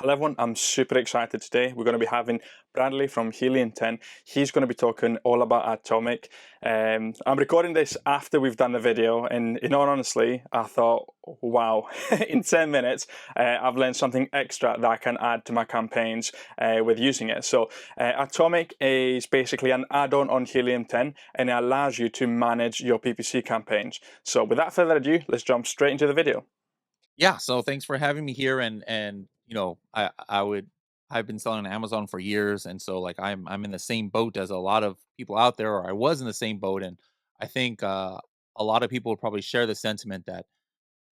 Hello everyone, I'm super excited today. We're going to be having Bradley from Helium 10. He's going to be talking all about Atomic. I'm recording this after we've done the video, and in all honesty, I thought, wow, in 10 minutes, I've learned something extra that I can add to my campaigns with using it. So Atomic is basically an add-on on Helium 10, and it allows you to manage your PPC campaigns. So without further ado, let's jump straight into the video. Yeah, so thanks for having me here and I've been selling on Amazon for years, and so like I'm in the same boat as a lot of people out there, or I was in the same boat. And I think a lot of people would probably share the sentiment that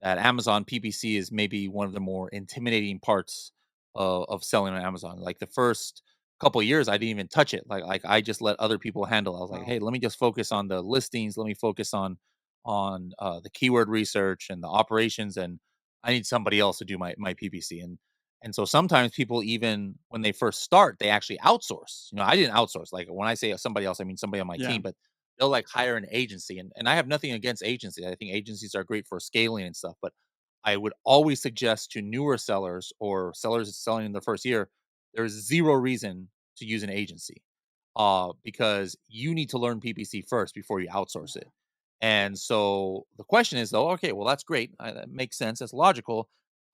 Amazon PPC is maybe one of the more intimidating parts of selling on Amazon. Like the first couple of years, I didn't even touch it. Like I just let other people handle it. I was like, Wow. hey, let me just focus on the listings. Let me focus on the keyword research and the operations, and I need somebody else to do my PPC. And so sometimes people, even when they first start, they actually outsource. I didn't outsource. Like when I say somebody else, I mean somebody on my Yeah. team, but they'll like hire an agency. And I have nothing against agencies. I think agencies are great for scaling and stuff, but I would always suggest to newer sellers or sellers that's selling in their first year, there's zero reason to use an agency. Because you need to learn PPC first before you outsource it. And so the question is though, okay, well that's great. That makes sense. That's logical.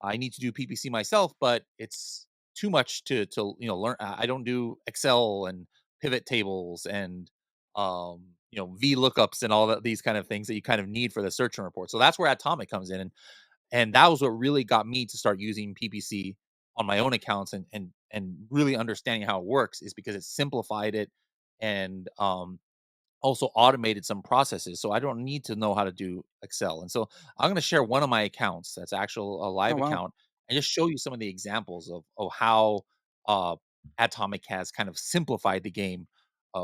I need to do PPC myself, but it's too much to learn. I don't do Excel and pivot tables and V lookups and all that, these kind of things that you kind of need for the search and report. So that's where Atomic comes in, and that was what really got me to start using PPC on my own accounts, and really understanding how it works is because it simplified it, and also automated some processes, so I don't need to know how to do Excel. And so I'm going to share one of my accounts that's actual a Oh, live wow. account, and just show you some of the examples of how uh, Atomic has kind of simplified the game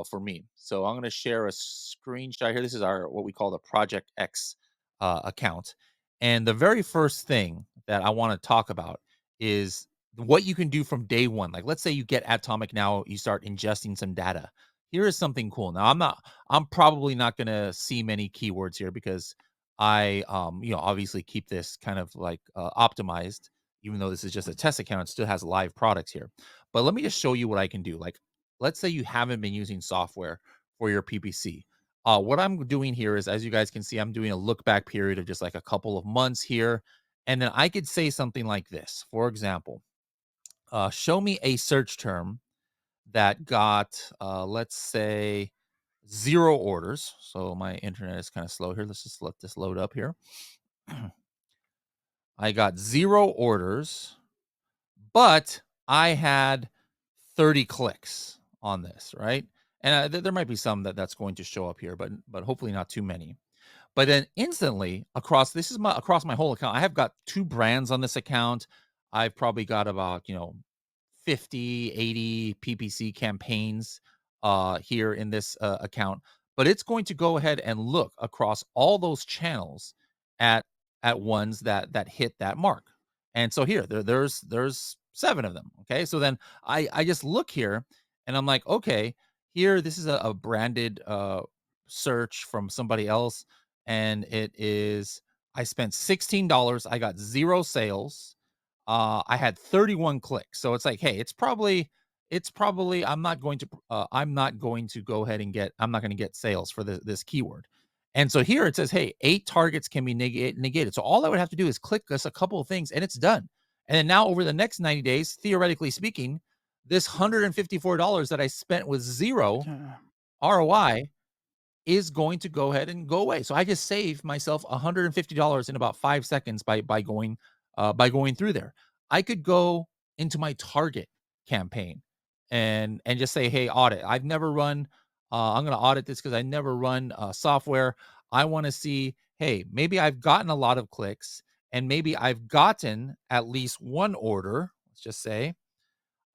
for me. So I'm going to share a screenshot here. This is our what we call the Project X account, and the very first thing that I want to talk about is what you can do from day one. Like, let's say you get Atomic now, you start ingesting some data. Here is something cool. Now, I'm probably not gonna see many keywords here because I, obviously keep this kind of like optimized, even though this is just a test account, it still has live products here. But let me just show you what I can do. Like, let's say you haven't been using software for your PPC. What I'm doing here is, as you guys can see, I'm doing a look back period of just like a couple of months here. And then I could say something like this. For example, show me a search term that got, let's say, 0 orders. So my internet is kind of slow here. Let's just let this load up here. I got 0 orders, but I had 30 clicks on this, right? And there might be some that's going to show up here, but hopefully not too many. But then instantly across my whole account, I have got 2 brands on this account. I've probably got about, 50, 80 PPC campaigns here in this account. But it's going to go ahead and look across all those channels at ones that hit that mark. And so here there's 7 of them. Okay. So then I just look here and I'm like, okay, here this is a branded search from somebody else, and it is I spent $16, I got 0 sales. I had 31 clicks. So it's like, hey, it's probably I'm not going to go ahead and I'm not going to get sales for this keyword. And so here it says, hey, 8 targets can be negated. So all I would have to do is click this a couple of things and it's done. And then now over the next 90 days, theoretically speaking, this $154 that I spent with 0 Yeah. ROI is going to go ahead and go away. So I just saved myself $150 in about 5 seconds by going through there. I could go into my target campaign and just say, "Hey, audit. I've never run I'm going to audit this because I never run software. I want to see, hey, maybe I've gotten a lot of clicks and maybe I've gotten at least one order, let's just say,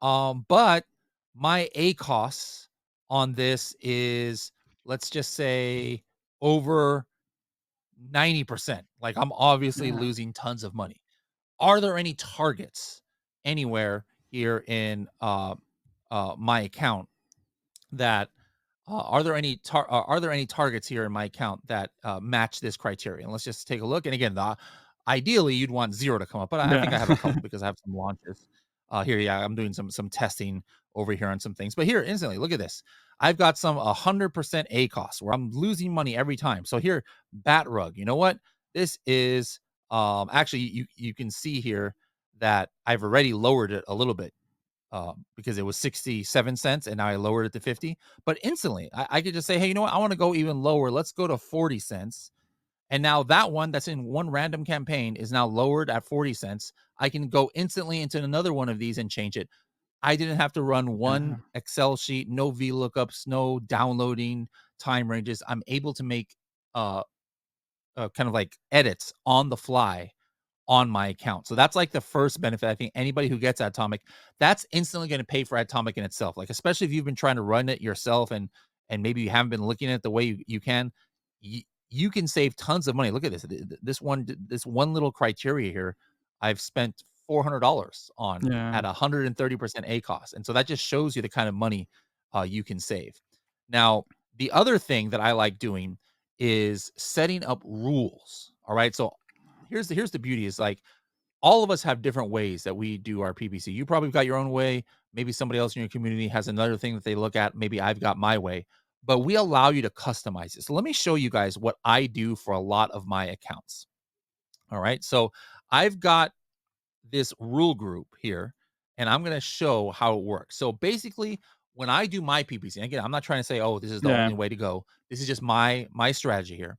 but my A costs on this is, let's just say, over 90%. Like I'm obviously Yeah. losing tons of money. Are there any targets anywhere here in my account that are there any targets here in my account that match this criteria? And let's just take a look. And again, ideally you'd want 0 to come up, but I think I Yeah. have a couple because I have some launches. Here, yeah, I'm doing some testing over here on some things. But here, instantly, look at this. I've got some 100% ACOS where I'm losing money every time. So here, bat rug. You know what? This is actually you can see here that I've already lowered it a little bit because it was 67 cents and now I lowered it to 50. But instantly, I could just say, hey, you know what? I want to go even lower. Let's go to 40 cents. And now that one that's in one random campaign is now lowered at 40 cents. I can go instantly into another one of these and change it. I didn't have to run one Yeah. Excel sheet, no VLOOKUPs, no downloading time ranges. I'm able to make uh, kind of like edits on the fly on my account. So that's like the first benefit. I think anybody who gets Atomic, that's instantly going to pay for Atomic in itself. Like especially if you've been trying to run it yourself and maybe you haven't been looking at it the way you can, you, you can save tons of money. Look at this. This one little criteria here, I've spent $400 on Yeah. at 130% ACOS. And so that just shows you the kind of money you can save. Now, the other thing that I like doing is setting up rules. All right. So here's the beauty is like all of us have different ways that we do our PPC. You probably got your own way. Maybe somebody else in your community has another thing that they look at. Maybe I've got my way, but we allow you to customize it. So let me show you guys what I do for a lot of my accounts. All right. So I've got this rule group here, and I'm going to show how it works. So basically, when I do my PPC, and again, I'm not trying to say, oh, this is the Yeah. only way to go. This is just my strategy here.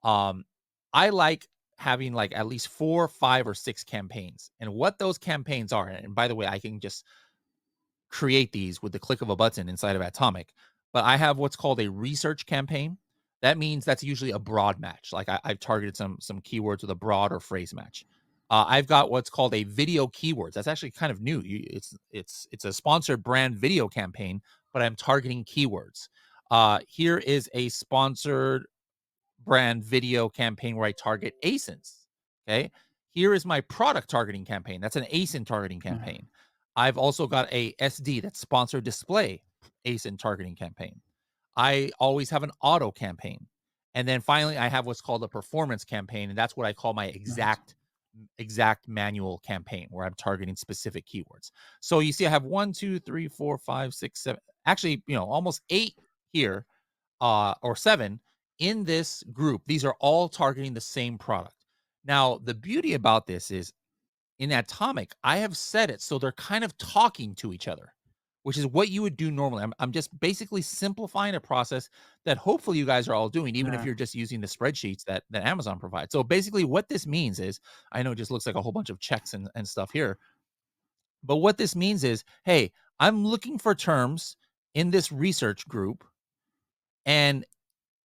Um, I like having like at least 4, 5, or 6 campaigns. And what those campaigns are, and by the way, I can just create these with the click of a button inside of Atomic. But I have what's called a research campaign. That means that's usually a broad match. Like I've targeted some keywords with a broad or phrase match. I've got what's called a video keywords. That's actually kind of new. It's a sponsored brand video campaign, but I'm targeting keywords. Here is a sponsored brand video campaign where I target ASINs. Okay. Here is my product targeting campaign. That's an ASIN targeting Yeah. campaign. I've also got a SD, that's sponsored display ASIN targeting campaign. I always have an auto campaign. And then finally, I have what's called a performance campaign. And that's what I call my Nice. exact manual campaign where I'm targeting specific keywords. So you see, I have 1, 2, 3, 4, 5, 6, 7, actually, almost 8 here or 7 in this group. These are all targeting the same product. Now, the beauty about this is in Atomic, I have set it so they're kind of talking to each other, which is what you would do normally. I'm just basically simplifying a process that hopefully you guys are all doing, even if Yeah. you're just using the spreadsheets that Amazon provides. So basically, what this means is I know it just looks like a whole bunch of checks and stuff here, but what this means is, hey, I'm looking for terms in this research group. And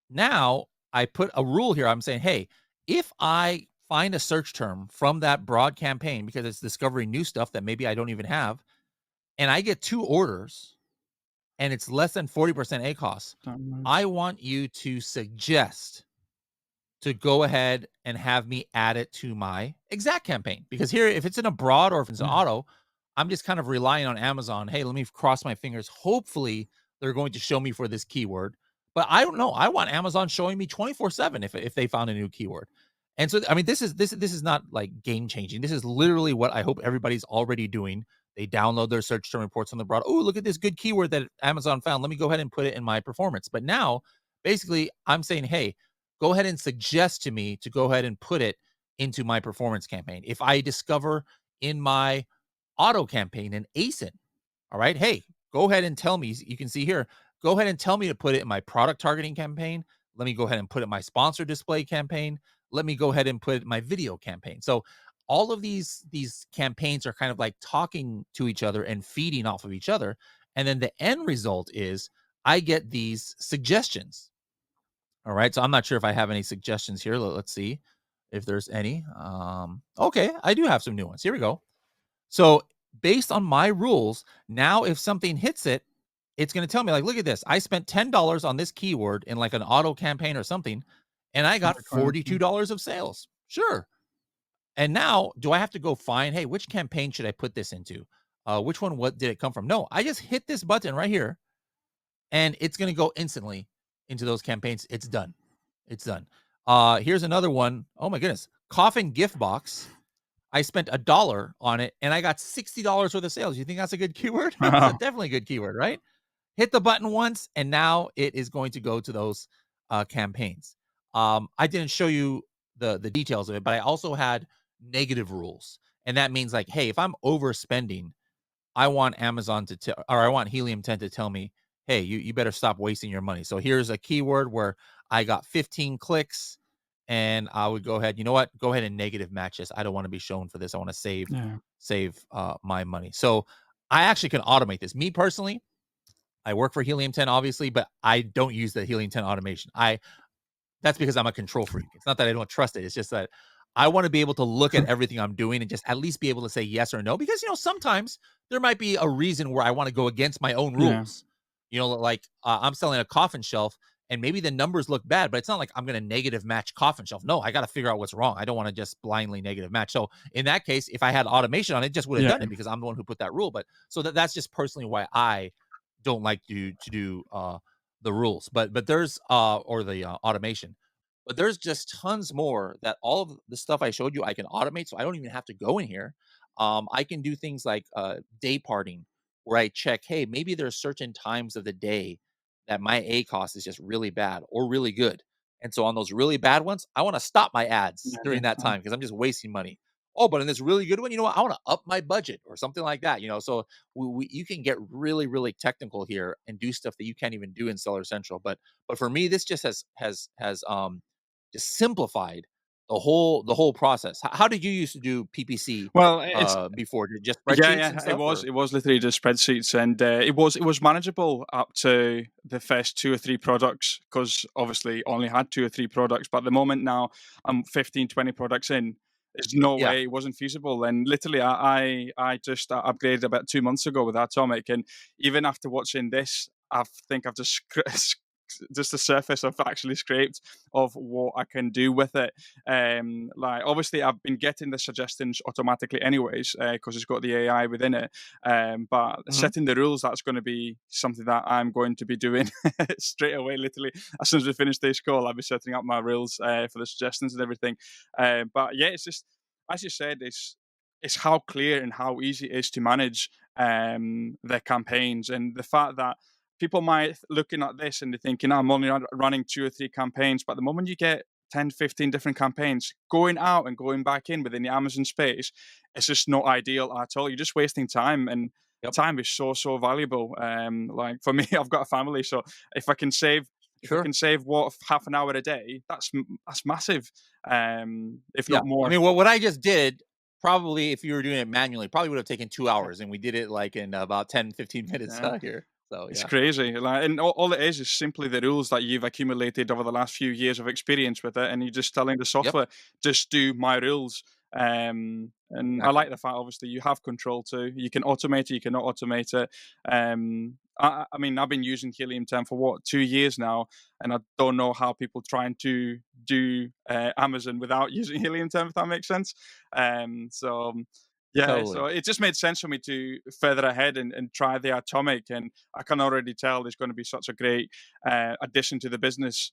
now I put a rule here. I'm saying, hey, if I find a search term from that broad campaign because it's discovering new stuff that maybe I don't even have, and I get 2 orders and it's less than 40% ACOS, That I much. want you to suggest to go ahead and have me add it to my exact campaign. Because here, if it's in a broad or if it's an Yeah. auto, I'm just kind of relying on Amazon. Hey, let me cross my fingers. Hopefully, they're going to show me for this keyword. But I don't know. I want Amazon showing me 24/7 if they found a new keyword. And so, I mean, this is not like game changing. This is literally what I hope everybody's already doing. They download their search term reports on the broad. Oh, look at this good keyword that Amazon found. Let me go ahead and put it in my performance. But now, basically, I'm saying, hey, go ahead and suggest to me to go ahead and put it into my performance campaign. If I discover in my auto campaign an ASIN, all right, hey, go ahead and tell me. You can see here, go ahead and tell me to put it in my product targeting campaign. Let me go ahead and put it in my sponsor display campaign. Let me go ahead and put it in my video campaign. So all of these campaigns are kind of like talking to each other and feeding off of each other. And then the end result is I get these suggestions. All right. So I'm not sure if I have any suggestions here. Let's see if there's any. Okay, I do have some new ones. Here we go. So based on my rules, now if something hits it, it's going to tell me like, look at this. I spent $10 on this keyword in like an auto campaign or something, and I got Frequency. $42 of sales. Sure. And now, do I have to go find? Hey, which campaign should I put this into? Which one? What did it come from? No, I just hit this button right here and it's going to go instantly into those campaigns. It's done. It's done. Here's another one. Oh my goodness. Coffin gift box. I spent $1 on it and I got $60 worth of sales. You think that's a good keyword? That's a Wow. definitely a good keyword, right? Hit the button once, and now it is going to go to those campaigns. I didn't show you the details of it, but I also had negative rules, and that means like, hey, if I'm overspending, I want Amazon to tell, or I want Helium 10 to tell me, hey, you better stop wasting your money. So here's a keyword where I got 15 clicks, and I would go ahead. You know what? Go ahead and negative match this. I don't want to be shown for this. I want to Yeah. save my money. So I actually can automate this. Me personally, I work for Helium 10, obviously, but I don't use the Helium 10 automation. I That's because I'm a control freak. It's not that I don't trust it. It's just that I want to be able to look at everything I'm doing and just at least be able to say yes or no. Because sometimes there might be a reason where I want to go against my own Yeah. rules. Like I'm selling a coffin shelf, and maybe the numbers look bad, but it's not like I'm going to negative match coffin shelf. No, I got to figure out what's wrong. I don't want to just blindly negative match. So in that case, if I had automation on it, just would have Yeah. done it because I'm the one who put that rule. But so that's just personally why I don't like to do the rules. But there's or the automation. But there's just tons more that all of the stuff I showed you I can automate, so I don't even have to go in here. I can do things like day parting, where I check, hey, maybe there's certain times of the day that my A cost is just really bad or really good. And so on those really bad ones, I want to stop my ads Yeah. during Big that time. time because I'm just wasting money. Oh, but in this really good one, you know what? I want to up my budget or something like that. So you can get really, really technical here and do stuff that you can't even do in Seller Central. But for me, this just has just simplified the whole process. How did you used to do PPC Well, it's before? Did just yeah, spreadsheets and yeah. It stuff, was or it was literally just spreadsheets, and it was manageable up to the first two or three products because obviously only had two or three products. But at the moment now, I'm 15, 20 products in. There's no yeah, way it wasn't feasible. And literally, I just upgraded about 2 months ago with Atomic, and even after watching this, I think I've just just the surface I've actually scraped of what I can do with it. Like obviously I've been getting the suggestions automatically anyways because it's got the AI within it. But mhm, setting the rules, that's going to be something that I'm going to be doing straight away. Literally, as soon as we finish this call, I'll be setting up my rules for the suggestions and everything. But yeah, it's just as you said, it's how clear and how easy it is to manage their campaigns and the fact that people might looking at this and they're thinking, I'm only running two or three campaigns. But the moment you get 10, 15 different campaigns going out and going back in within the Amazon space, it's just not ideal at all. You're just wasting time, and yep, time is so, so valuable. Like for me, I've got a family. So if I can save, if I sure, can save what half an hour a day, that's massive. If yeah. not I more. mean, what I just did, probably if you were doing it manually, probably would have taken 2 hours, and we did it like in about 10, 15 minutes Yeah. here. So It's yeah, crazy, like, and all it is simply the rules that you've accumulated over the last few years of experience with it, and you're just telling the yep, software, "Just do my rules." And I exactly, like the fact, obviously, you have control too. You can automate it, you cannot automate it. I mean, I've been using Helium 10 for what 2 years now, and I don't know how people trying to do Amazon without using Helium 10, if that makes sense. So yeah, so totally. it just made sense for me to further ahead and try the Atomic, and I can already tell there's going to be such a great addition to the business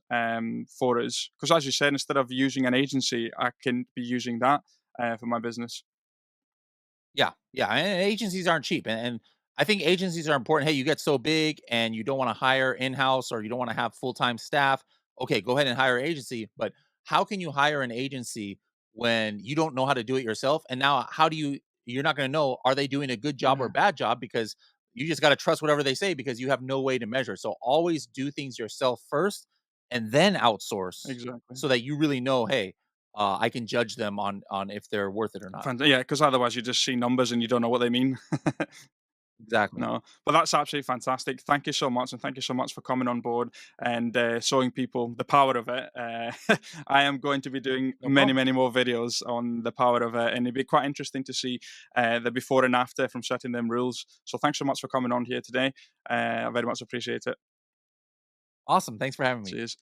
for us. Because as you said, instead of using an agency, I can be using that for my business. Yeah, yeah, and agencies aren't cheap, and I think agencies are important. Hey, you get so big and you don't wanna hire in-house or you don't wanna have full-time staff, okay, go ahead and hire an agency, but how can you hire an agency when you don't know how to do it yourself? And now how do you're not gonna know, are they doing a good job or a Yeah, bad job because you just gotta trust whatever they say because you have no way to measure. So always do things yourself first and then outsource exactly. so that you really know, "Hey, I can judge them on if they're worth it or not." Yeah, because otherwise you just see numbers and you don't know what they mean. Exactly. No, but that's absolutely fantastic. Thank you so much, and thank you so much for coming on board and showing people the power of it. I am going to be doing No many, problem. many more videos on the power of it, and it'd be quite interesting to see the before and after from setting them rules. So thanks so much for coming on here today. I very much appreciate it. Awesome. Thanks for having me. Cheers.